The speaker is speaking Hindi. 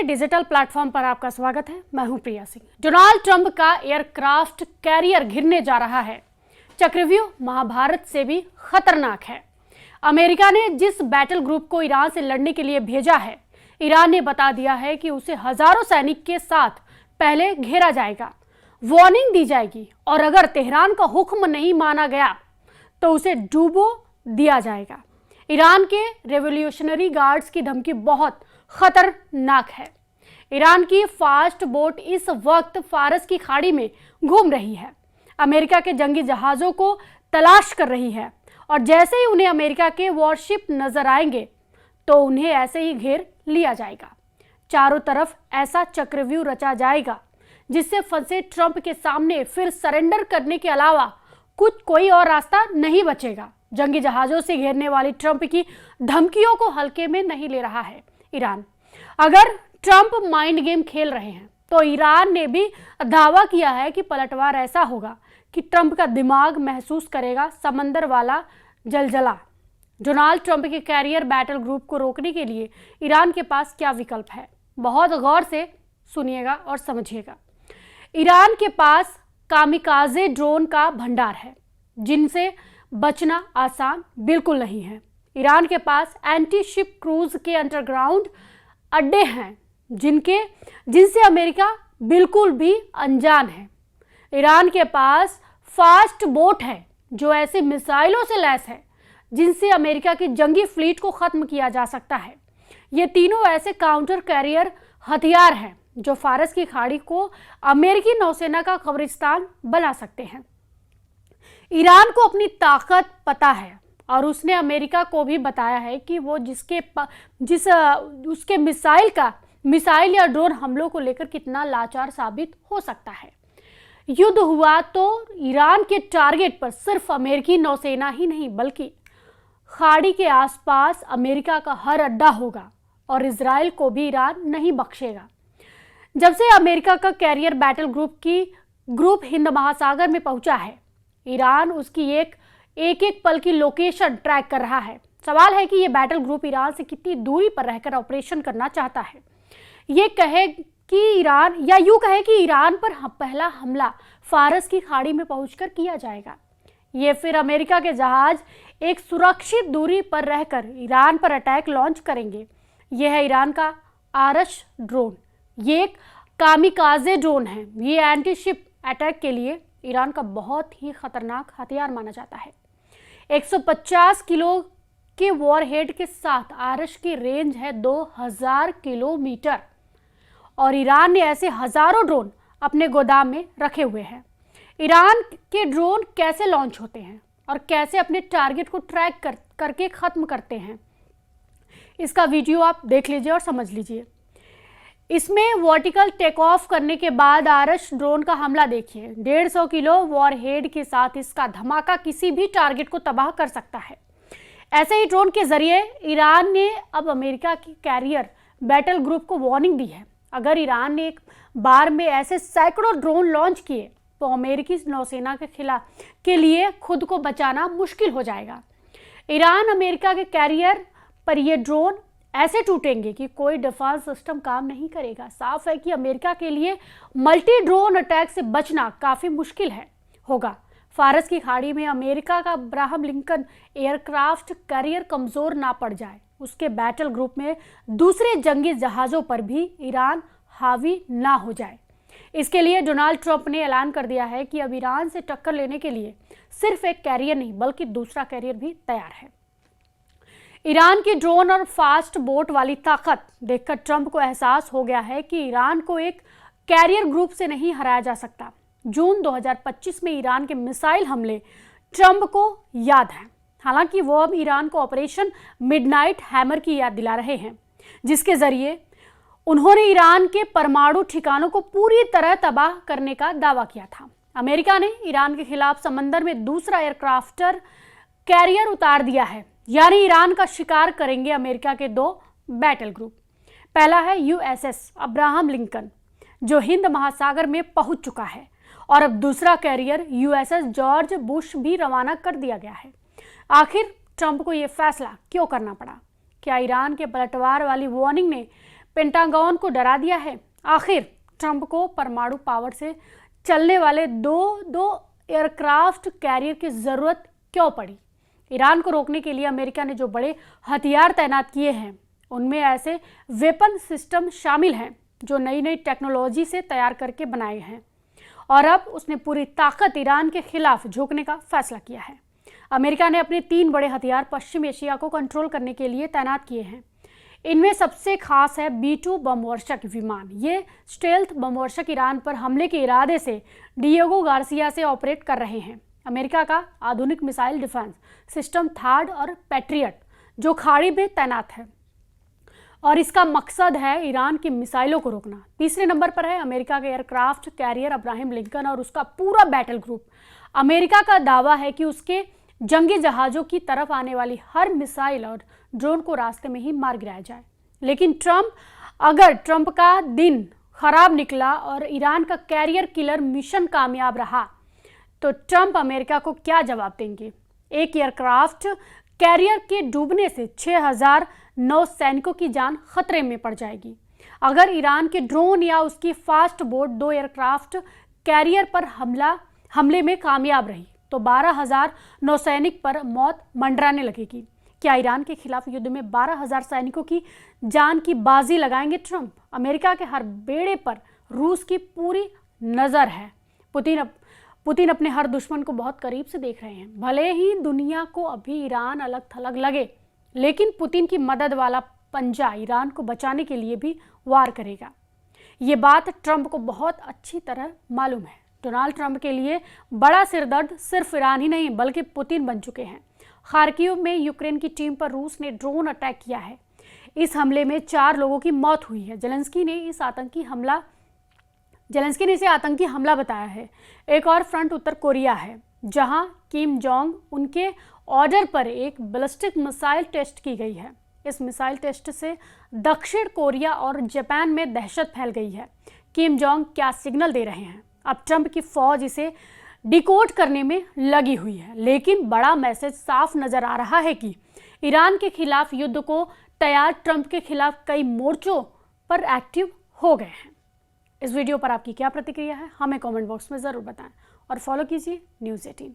के डिजिटल प्लेटफॉर्म पर आपका स्वागत है। मैं हूं प्रिया सिंह। डोनाल्ड ट्रंप का एयरक्राफ्ट कैरियर घिरने जा रहा है। चक्रव्यूह महाभारत से भी खतरनाक है। अमेरिका ने जिस बैटल ग्रुप को ईरान से लड़ने के लिए भेजा है, ईरान ने बता दिया है कि उसे हजारों सैनिक के साथ पहले घेरा जाएगा, वार्निंग दी जाएगी और अगर तेहरान का हुक्म नहीं माना गया तो उसे डुबो दिया जाएगा। ईरान के रेवोल्यूशनरी गार्ड्स की धमकी बहुत खतरनाक है। ईरान की फास्ट बोट इस वक्त फारस की खाड़ी में घूम रही है, अमेरिका के जंगी जहाज़ों को तलाश कर रही है और जैसे ही उन्हें अमेरिका के वॉरशिप नजर आएंगे तो उन्हें ऐसे ही घेर लिया जाएगा। चारों तरफ ऐसा चक्रव्यूह रचा जाएगा जिससे फंसे ट्रंप के सामने फिर सरेंडर करने के अलावा कोई और रास्ता नहीं बचेगा। जंगी जहाज़ों से घेरने वाली ट्रंप की धमकियों को हल्के में नहीं ले रहा है ईरान। अगर ट्रंप माइंड गेम खेल रहे हैं तो ईरान ने भी दावा किया है कि पलटवार ऐसा होगा कि ट्रंप का दिमाग महसूस करेगा समंदर वाला जलजला। डोनाल्ड ट्रंप के कैरियर बैटल ग्रुप को रोकने के लिए ईरान के पास क्या विकल्प है, बहुत गौर से सुनिएगा और समझिएगा। ईरान के पास कामिकाजे ड्रोन का भंडार है जिनसे बचना आसान बिल्कुल नहीं है। ईरान के पास एंटी शिप क्रूज के अंडरग्राउंड अड्डे हैं जिनसे अमेरिका बिल्कुल भी अनजान है। ईरान के पास फास्ट बोट है जो ऐसे मिसाइलों से लैस है जिनसे अमेरिका की जंगी फ्लीट को खत्म किया जा सकता है। ये तीनों ऐसे काउंटर कैरियर हथियार हैं जो फारस की खाड़ी को अमेरिकी नौसेना का कब्रिस्तान बना सकते हैं। ईरान को अपनी ताकत पता है और उसने अमेरिका को भी बताया है कि वो उसके मिसाइल या ड्रोन हमलों को लेकर कितना लाचार साबित हो सकता है। युद्ध हुआ तो ईरान के टारगेट पर सिर्फ अमेरिकी नौसेना ही नहीं बल्कि खाड़ी के आसपास अमेरिका का हर अड्डा होगा और इजराइल को भी ईरान नहीं बख्शेगा। जब से अमेरिका का कैरियर बैटल ग्रुप हिंद महासागर में पहुंचा है, ईरान उसकी एक पल की लोकेशन ट्रैक कर रहा है। सवाल है कि यह बैटल ग्रुप ईरान से कितनी दूरी पर रहकर ऑपरेशन करना चाहता है। यूं कहे कि ईरान पर पहला हमला फारस की खाड़ी में पहुंचकर किया जाएगा। ये फिर अमेरिका के जहाज एक सुरक्षित दूरी पर रहकर ईरान पर अटैक लॉन्च करेंगे। यह है ईरान का आरश ड्रोन। ये एक कामिकाजे ड्रोन है। ये एंटी शिप अटैक के लिए ईरान का बहुत ही खतरनाक हथियार माना जाता है। 150 किलो के वॉरहेड के साथ आरश की रेंज है 2000 किलोमीटर और ईरान ने ऐसे हजारों ड्रोन अपने गोदाम में रखे हुए हैं। ईरान के ड्रोन कैसे लॉन्च होते हैं और कैसे अपने टारगेट को ट्रैक करके खत्म करते हैं, इसका वीडियो आप देख लीजिए और समझ लीजिए। इसमें वर्टिकल टेक ऑफ करने के बाद आरश ड्रोन का हमला देखिए। 150 किलो वॉरहेड के साथ इसका धमाका किसी भी टारगेट को तबाह कर सकता है। ऐसे ही ड्रोन के जरिए ईरान ने अब अमेरिका की कैरियर बैटल ग्रुप को वार्निंग दी है। अगर ईरान ने एक बार में ऐसे सैकड़ों ड्रोन लॉन्च किए तो अमेरिकी नौसेना के लिए खुद को बचाना मुश्किल हो जाएगा। ईरान अमेरिका के कैरियर पर ये ड्रोन ऐसे टूटेंगे कि कोई डिफेंस सिस्टम काम नहीं करेगा। साफ है कि अमेरिका के लिए मल्टी ड्रोन अटैक से बचना काफ़ी मुश्किल होगा। फारस की खाड़ी में अमेरिका का अब्राहम लिंकन एयरक्राफ्ट कैरियर कमज़ोर ना पड़ जाए, उसके बैटल ग्रुप में दूसरे जंगी जहाज़ों पर भी ईरान हावी ना हो जाए। इसके लिए डोनाल्ड ट्रंप ने ऐलान कर दिया है कि अब ईरान से टक्कर लेने के लिए सिर्फ एक कैरियर नहीं बल्कि दूसरा कैरियर भी तैयार है। ईरान की ड्रोन और फास्ट बोट वाली ताकत देखकर ट्रंप को एहसास हो गया है कि ईरान को एक कैरियर ग्रुप से नहीं हराया जा सकता। जून 2025 में ईरान के मिसाइल हमले ट्रंप को याद हैं। हालांकि वो अब ईरान को ऑपरेशन मिडनाइट हैमर की याद दिला रहे हैं, जिसके जरिए उन्होंने ईरान के परमाणु ठिकानों को पूरी तरह तबाह करने का दावा किया था। अमेरिका ने ईरान के खिलाफ समंदर में दूसरा एयरक्राफ्टर कैरियर उतार दिया है, यानी ईरान का शिकार करेंगे अमेरिका के 2 बैटल ग्रुप। पहला है USS अब्राहम लिंकन जो हिंद महासागर में पहुंच चुका है और अब दूसरा कैरियर USS जॉर्ज बुश भी रवाना कर दिया गया है। आखिर ट्रंप को यह फैसला क्यों करना पड़ा? क्या ईरान के पलटवार वाली वार्निंग ने पेंटागन को डरा दिया है। आखिर ट्रंप को परमाणु पावर से चलने वाले दो एयरक्राफ्ट कैरियर की जरूरत क्यों पड़ी? ईरान को रोकने के लिए अमेरिका ने जो बड़े हथियार तैनात किए हैं उनमें ऐसे वेपन सिस्टम शामिल हैं जो नई नई टेक्नोलॉजी से तैयार करके बनाए हैं, और अब उसने पूरी ताकत ईरान के खिलाफ झोंकने का फैसला किया है। अमेरिका ने अपने 3 बड़े हथियार पश्चिम एशिया को कंट्रोल करने के लिए तैनात किए हैं। इनमें सबसे खास है B-2 बमवर्षक विमान। ये स्टेल्थ बमवर्षक ईरान पर हमले के इरादे से डिएगो गार्सिया से ऑपरेट कर रहे हैं। अमेरिका का आधुनिक मिसाइल डिफेंस सिस्टम थार्ड और पैट्रियट जो खाड़ी में तैनात है, और इसका मकसद है ईरान की मिसाइलों को रोकना। तीसरे नंबर पर है अमेरिका के एयरक्राफ्ट कैरियर अब्राहम लिंकन और उसका पूरा बैटल ग्रुप। अमेरिका का दावा है कि उसके जंगी जहाज़ों की तरफ आने वाली हर मिसाइल और ड्रोन को रास्ते में ही मार गिराया जाए। लेकिन अगर ट्रंप का दिन खराब निकला और ईरान का कैरियर किलर मिशन कामयाब रहा तो ट्रंप अमेरिका को क्या जवाब देंगे? एक एयरक्राफ्ट कैरियर के डूबने से 6000 नौसैनिकों की जान खतरे में पड़ जाएगी। अगर ईरान के ड्रोन या उसकी फास्ट बोट 2 एयरक्राफ्ट कैरियर पर हमले में कामयाब रही तो 12,000 नौसैनिक पर मौत मंडराने लगेगी। क्या ईरान के खिलाफ युद्ध में 12,000 सैनिकों की जान की बाजी लगाएंगे ट्रंप? अमेरिका के हर बेड़े पर रूस की पूरी नज़र है। पुतिन अपने हर दुश्मन को बहुत करीब से देख रहे हैं। भले ही दुनिया को अभी ईरान अलग थलग लगे, लेकिन पुतिन की मदद वाला पंजा ईरान को बचाने के लिए भी वार करेगा। ये बात ट्रंप को बहुत अच्छी तरह मालूम है। डोनाल्ड ट्रंप के लिए बड़ा सिरदर्द सिर्फ ईरान ही नहीं बल्कि पुतिन बन चुके हैं। खार्किव में यूक्रेन की टीम पर रूस ने ड्रोन अटैक किया है। इस हमले में 4 लोगों की मौत हुई है। जेलेंस्की ने इसे आतंकी हमला बताया है। एक और फ्रंट उत्तर कोरिया है जहां किम जोंग उनके ऑर्डर पर एक बैलिस्टिक मिसाइल टेस्ट की गई है। इस मिसाइल टेस्ट से दक्षिण कोरिया और जापान में दहशत फैल गई है। किम जोंग क्या सिग्नल दे रहे हैं? अब ट्रंप की फौज इसे डिकोड करने में लगी हुई है, लेकिन बड़ा मैसेज साफ नजर आ रहा है कि ईरान के खिलाफ युद्ध को तैयार ट्रंप के खिलाफ कई मोर्चों पर एक्टिव हो गए हैं। इस वीडियो पर आपकी क्या प्रतिक्रिया है हमें कमेंट बॉक्स में ज़रूर बताएं और फॉलो कीजिए न्यूज़ 18।